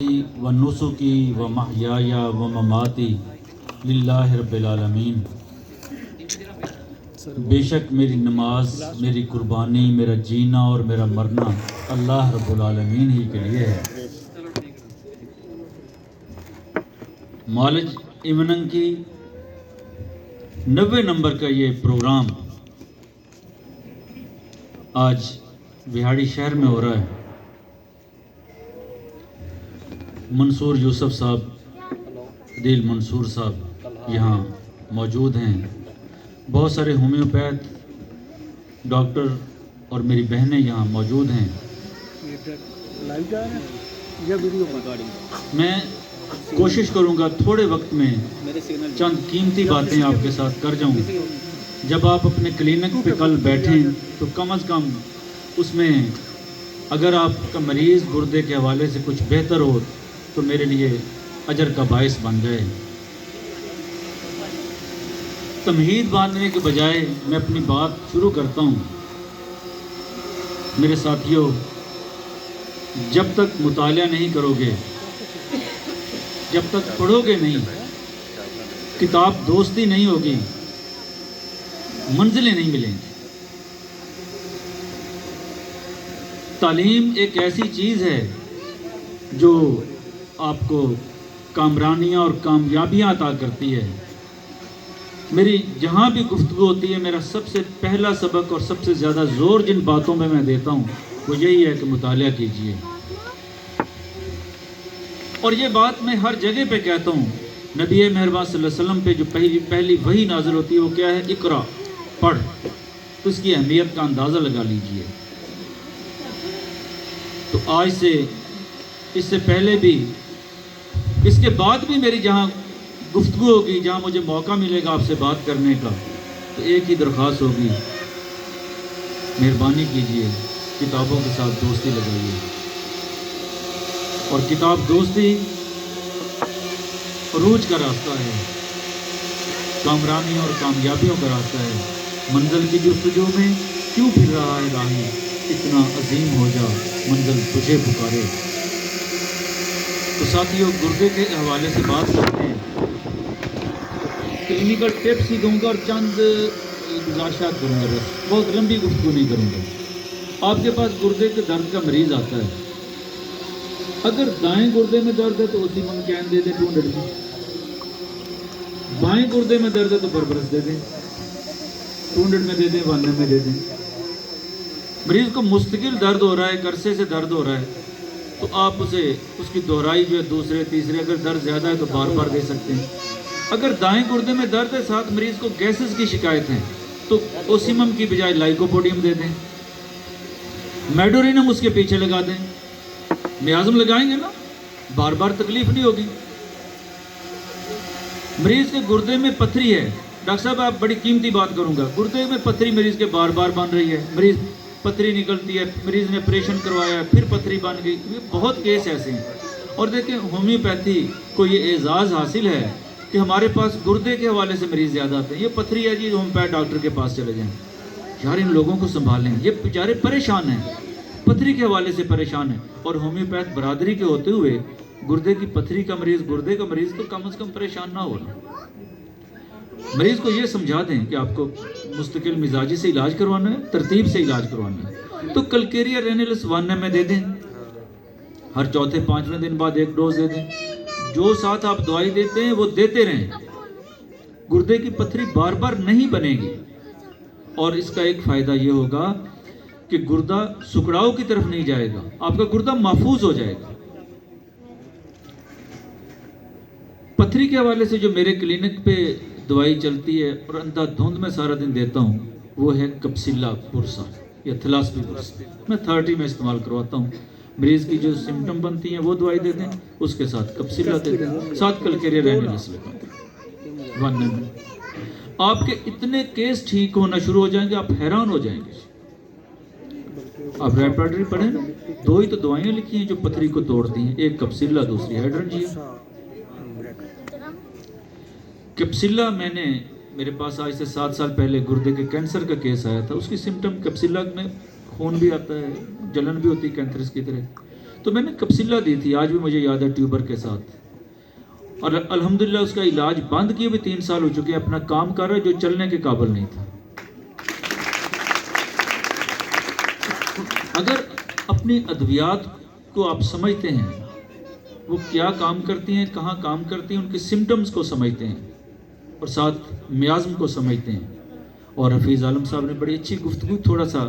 و نسکی و محیای و مماتی للہ رب العالمین۔ بے شک میری نماز، میری قربانی، میرا جینا اور میرا مرنا اللہ رب العالمین ہی کے لیے ہے۔ معالج ایوننگ کی 90 نمبر کا یہ پروگرام آج بہاڑی شہر میں ہو رہا ہے۔ منصور یوسف صاحب، عدیل منصور صاحب یہاں موجود ہیں۔ بہت سارے ہومیوپیتھ ڈاکٹر اور میری بہنیں یہاں موجود ہیں۔ میں کوشش کروں گا تھوڑے وقت میں چند قیمتی باتیں آپ کے ساتھ کر جاؤں۔ جب آپ اپنے کلینک پہ کل بیٹھیں تو کم از کم اس میں اگر آپ کا مریض گردے کے حوالے سے کچھ بہتر ہو تو میرے لیے اجر کا باعث بن جائے۔ تمہید باندھنے کے بجائے میں اپنی بات شروع کرتا ہوں۔ میرے ساتھیوں، جب تک مطالعہ نہیں کرو گے، جب تک پڑھو گے نہیں، کتاب دوستی نہیں ہوگی، منزلیں نہیں ملیں گی۔ تعلیم ایک ایسی چیز ہے جو آپ کو کامرانیاں اور کامیابیاں عطا کرتی ہے۔ میری جہاں بھی گفتگو ہوتی ہے، میرا سب سے پہلا سبق اور سب سے زیادہ زور جن باتوں میں دیتا ہوں وہ یہی ہے کہ مطالعہ کیجیے۔ اور یہ بات میں ہر جگہ پہ کہتا ہوں۔ نبی مہربان صلی اللہ علیہ وسلم پہ جو پہلی وحی نازل ہوتی ہے وہ کیا ہے؟ اقرا، پڑھ۔ تو اس کی اہمیت کا اندازہ لگا لیجیے۔ تو آج سے، اس سے پہلے بھی، اس کے بعد بھی میری جہاں گفتگو ہوگی، جہاں مجھے موقع ملے گا آپ سے بات کرنے کا، تو ایک ہی درخواست ہوگی، مہربانی کیجیے کتابوں کے ساتھ دوستی لگائیے۔ اور کتاب دوستی عروج کا راستہ ہے، کامرانی اور کامیابیوں کا راستہ ہے۔ منزل کی جستجو میں کیوں پھر رہا ہے راہی، اتنا عظیم ہو جا منزل تجھے پکارے۔ تو ساتھیوں، گردے کے حوالے سے بات کرتے ہیں۔ کلینکل ٹپس ہی دوں گا اور چند گزارشات کروں گا، بس بہت لمبی گفتگو نہیں کروں گا۔ آپ کے پاس گردے کے درد کا مریض آتا ہے، اگر دائیں گردے میں درد ہے تو اسی من کین دے دیں 200 میں، بائیں گردے میں درد ہے تو بربرس دے دیں 200 میں دے دیں، 100 میں دے دیں۔ مریض کو مستقل درد ہو رہا ہے، عرصے سے درد ہو رہا ہے، تو آپ اسے اس کی دہرائی جو ہے دوسرے تیسرے، اگر درد زیادہ ہے تو بار بار دے سکتے ہیں۔ اگر دائیں گردے میں درد ہے، ساتھ مریض کو گیسز کی شکایت ہے، تو اوسیمم کی بجائے لائکوپوڈیم دے دیں، میڈورینم اس کے پیچھے لگا دیں۔ میازم لگائیں گے نا، بار بار تکلیف نہیں ہوگی۔ مریض کے گردے میں پتھری ہے، ڈاکٹر صاحب آپ بڑی قیمتی بات کروں گا، گردے میں پتھری مریض کے بار بار بن رہی ہے، مریض پتھری نکلتی ہے، مریض نے آپریشن کروایا، پھر پتھری بن گئی، یہ بہت کیس ایسے ہیں۔ اور دیکھیں، ہومیوپیتھی کو یہ اعزاز حاصل ہے کہ ہمارے پاس گردے کے حوالے سے مریض زیادہ آتے ہیں۔ یہ پتھری ہے جی، ہومیوپیتھ ڈاکٹر کے پاس چلے جائیں، یار ان لوگوں کو سنبھالیں، یہ بیچارے پریشان ہیں، پتھری کے حوالے سے پریشان ہیں۔ اور ہومیوپیتھ برادری کے ہوتے ہوئے گردے کی پتھری کا مریض، گردے کا مریض تو کم از کم پریشان نہ ہونا۔ مریض کو یہ سمجھا دیں کہ آپ کو مستقل مزاجی سے علاج کروانا ہے، ترتیب سے علاج کروانا ہے، تو کلکیریا رینلس 1 میں دے دیں، ہر چوتھے 5ویں دن بعد 1 ڈوز دے دیں۔ جو ساتھ آپ دوائی دیتے ہیں وہ دیتے رہیں، گردے کی پتھری بار بار نہیں بنے گی۔ اور اس کا ایک فائدہ یہ ہوگا کہ گردہ سکڑاؤ کی طرف نہیں جائے گا، آپ کا گردہ محفوظ ہو جائے گا۔ پتھری کے حوالے سے جو میرے کلینک پہ دوائی چلتی ہے اور اندھا دھند میں سارا دن دیتا ہوں، وہ ہے کپسیلا پورسا یا تھلاسپی پورسا۔ میں 30 میں استعمال کرواتا ہوں۔ مریض کی جو سمٹم بنتی ہیں وہ دوائی دے دیں، اس کے ساتھ کپسیلا دے دیں، ساتھ کلکیریا رینلس لگا دیں 1 میں۔ آپ کے اتنے کیس ٹھیک ہونا شروع ہو جائیں گے، آپ حیران ہو جائیں گے۔ آپ ریپارٹری پڑھیں نا، 2 ہی تو دوائیاں لکھی ہیں جو پتھری کو توڑتی ہیں، ایک کپسیلا، دوسری ہائیڈرنجیا۔ کپسیلا میں نے، میرے پاس آج سے 7 سال پہلے گردے کے کینسر کا کیس آیا تھا، اس کی سمٹم کپسیلا میں خون بھی آتا ہے، جلن بھی ہوتی ہے کینسرس کی طرح۔ تو تو میں نے کپسیلا دی تھی، آج بھی مجھے یاد ہے، ٹیوبر کے ساتھ، اور الحمدللہ اس کا علاج بند کیے بھی 3 سال ہو چکے ہیں، اپنا کام کر رہا ہے، جو چلنے کے قابل نہیں تھا۔ اگر اپنی ادویات کو آپ سمجھتے ہیں، وہ کیا کام کرتی ہیں، کہاں کام کرتی ہیں، ان کے سمٹمز کو سمجھتے ہیں اور ساتھ میازم کو سمجھتے ہیں، اور حفیظ عالم صاحب نے بڑی اچھی گفتگو، تھوڑا سا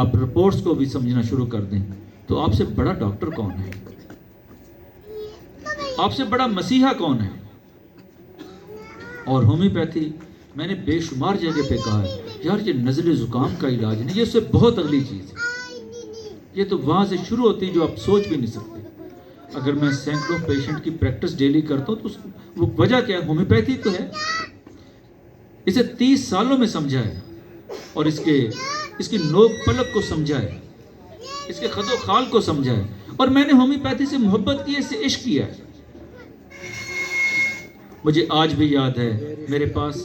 آپ رپورٹس کو بھی سمجھنا شروع کر دیں، تو آپ سے بڑا ڈاکٹر کون ہے؟ آپ سے بڑا مسیحا کون ہے؟ اور ہومیوپیتھی میں نے بے شمار جگہ پہ کہا ہے، یار یہ نزلے زکام کا علاج نہیں، یہ اس سے بہت اگلی چیز ہے، یہ تو وہاں سے شروع ہوتی ہے جو آپ سوچ بھی نہیں سکتے۔ اگر میں سینکڑوں پیشنٹ کی پریکٹس ڈیلی کرتا ہوں تو وہ وجہ کیا ہے؟ ہومیوپیتھی تو ہے۔ اسے 30 سالوں میں سمجھا ہے، اور اس کی نوک پلک کو سمجھا ہے، اس کے خد و خال کو سمجھا ہے، اور میں نے ہومیوپیتھی سے محبت کی ہے، اس سے عشق کیا ہے۔ مجھے آج بھی یاد ہے، میرے پاس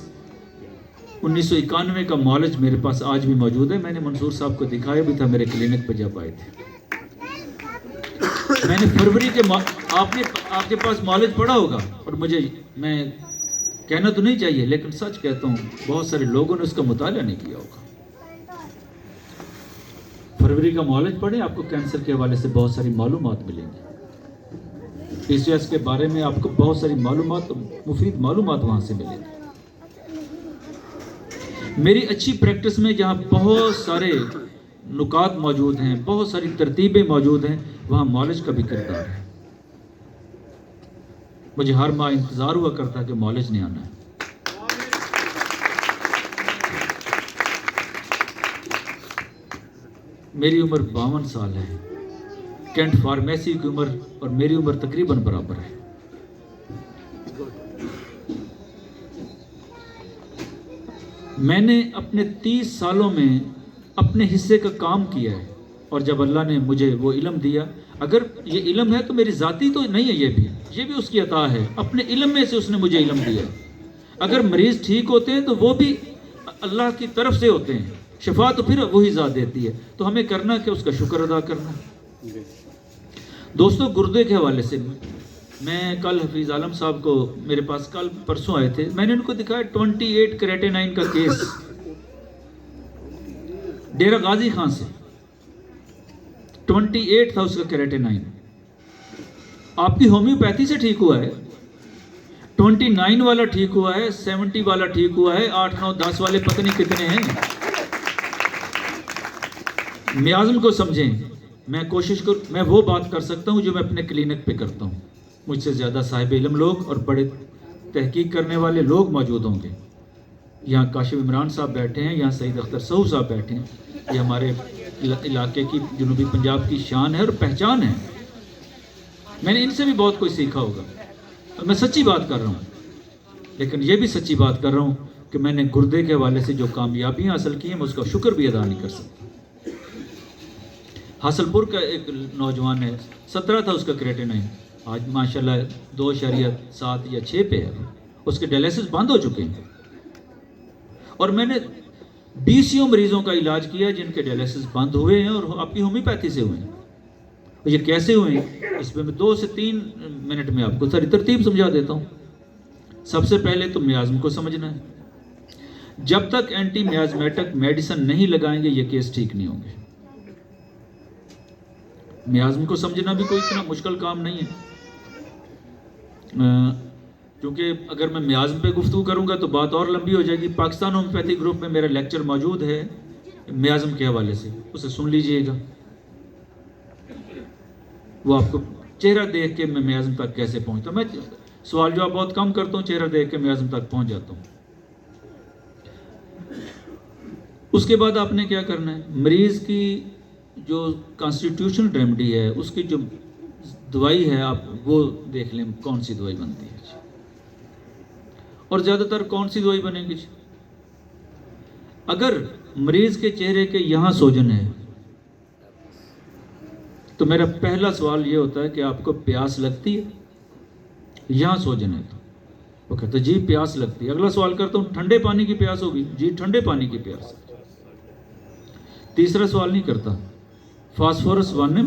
1991 کا معالج میرے پاس آج بھی موجود ہے، میں نے منصور صاحب کو دکھایا بھی تھا میرے کلینک پہ جب آئے تھے۔ میں نے فروری کے آپ کے پاس معالج پڑا ہوگا، اور میں کہنا تو نہیں چاہیے لیکن سچ کہتا ہوں، بہت سارے لوگوں نے اس کا مطالعہ نہیں کیا ہوگا۔ فروری کا معالج پڑھیں، آپ کو کینسر کے حوالے سے بہت ساری معلومات ملیں گی، PCOS کے بارے میں آپ کو بہت ساری معلومات، مفید معلومات وہاں سے ملیں گی۔ میری اچھی پریکٹس میں جہاں بہت سارے نکات موجود ہیں، بہت ساری ترتیبیں موجود ہیں، وہاں معالج کا بھی کردار ہے۔ مجھے ہر ماہ انتظار ہوا کرتا کہ معالج نے آنا ہے۔ میری عمر 52 سال ہے، کینٹ فارمیسی کی عمر اور میری عمر تقریباً برابر ہے۔ میں نے اپنے 30 سالوں میں اپنے حصے کا کام کیا ہے، اور جب اللہ نے مجھے وہ علم دیا، اگر یہ علم ہے تو میری ذاتی تو نہیں ہے، یہ بھی اس کی عطا ہے، اپنے علم میں سے اس نے مجھے علم دیا۔ اگر مریض ٹھیک ہوتے ہیں تو وہ بھی اللہ کی طرف سے ہوتے ہیں، شفا تو پھر وہی ذات دیتی ہے، تو ہمیں کرنا کہ اس کا شکر ادا کرنا۔ دوستو، گردے کے حوالے سے میں کل حفیظ عالم صاحب کو میرے پاس کل پرسوں آئے تھے، میں نے ان کو دکھایا 28 کریٹینائن کا کیس ڈیرہ غازی خان سے، 28 تھا اس کا کریٹینائن۔ آپ کی ہومیوپیتھی سے ٹھیک ہوا ہے، 29 والا ٹھیک ہوا ہے، 70 والا ٹھیک ہوا ہے، 8 9 10 والے پتہ نہیں کتنے ہیں۔ میازم کو سمجھیں، میں وہ بات کر سکتا ہوں جو میں اپنے کلینک پہ کرتا ہوں، مجھ سے زیادہ صاحب علم لوگ اور بڑے تحقیق کرنے والے لوگ موجود ہوں گے۔ یہاں کاشف عمران صاحب بیٹھے ہیں، یہاں سعید اختر سہو صاحب بیٹھے ہیں، یہ ہمارے علاقے کی، جنوبی پنجاب کی شان ہے اور پہچان ہے۔ میں نے ان سے بھی بہت کچھ سیکھا ہوگا، اور میں سچی بات کر رہا ہوں، لیکن یہ بھی سچی بات کر رہا ہوں کہ میں نے گردے کے حوالے سے جو کامیابیاں حاصل کی ہیں، میں اس کا شکر بھی ادا نہیں کر سکتا۔ حاصل پور کا ایک نوجوان ہے، 17 تھا اس کا کریٹینائن، آج ماشاءاللہ 2.7 یا 6 پہ ہے، اس کے ڈائلیسس بند ہو چکے ہیں، اور میں نے 20 مریضوں کا علاج کیا جن کے ڈائلیسس بند ہوئے ہیں اور آپ کی ہومیوپیتھی سے ہوئے ہیں۔ اور یہ کیسے ہوئے ہیں، اس میں 2 سے 3 منٹ میں آپ کو ساری ترتیب سمجھا دیتا ہوں۔ سب سے پہلے تو میازم کو سمجھنا ہے، جب تک اینٹی میازمیٹک میڈیسن نہیں لگائیں گے یہ کیس ٹھیک نہیں ہوں گے۔ میازم کو سمجھنا بھی کوئی اتنا مشکل کام نہیں ہے، کیونکہ اگر میں میازم پہ گفتگو کروں گا تو بات اور لمبی ہو جائے گی۔ پاکستان ہومیوپیتھی گروپ میں میرا لیکچر موجود ہے میازم کے حوالے سے، اسے سن لیجئے گا، وہ آپ کو چہرہ دیکھ کے میں میازم تک کیسے پہنچتا ہوں، میں سوال جواب بہت کم کرتا ہوں، چہرہ دیکھ کے میازم تک پہنچ جاتا ہوں۔ اس کے بعد آپ نے کیا کرنا ہے، مریض کی جو کانسٹیٹیوشن ریمیڈی ہے، اس کی جو دوائی ہے، آپ وہ دیکھ لیں کون سی دوائی بنتی ہے، اور زیادہ تر کون سی دوائی بنے گی۔ اگر مریض کے چہرے کے یہاں سوجن ہے تو میرا پہلا سوال یہ ہوتا ہے کہ آپ کو پیاس لگتی ہے، یہاں سوجن ہے تو وہ کہتا ہے جی پیاس لگتی ہے۔ اگلا سوال کرتا ہوں ٹھنڈے پانی کی پیاس ہوگی، جی ٹھنڈے پانی کی پیاس۔ تیسرا سوال نہیں کرتا فاسفورس 1 m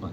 5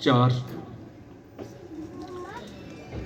4।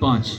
5।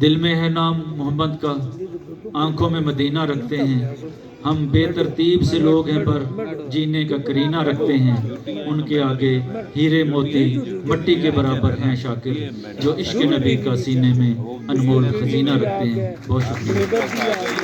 دل میں ہے نام محمد کا، آنکھوں میں مدینہ رکھتے ہیں، ہم بے ترتیب سے لوگ ہیں پر جینے کا کرینہ رکھتے ہیں، ان کے آگے ہیرے موتی مٹی کے برابر ہیں شاکر، جو عشق نبی کا سینے میں انمول خزینہ رکھتے ہیں۔ بہت شکریہ۔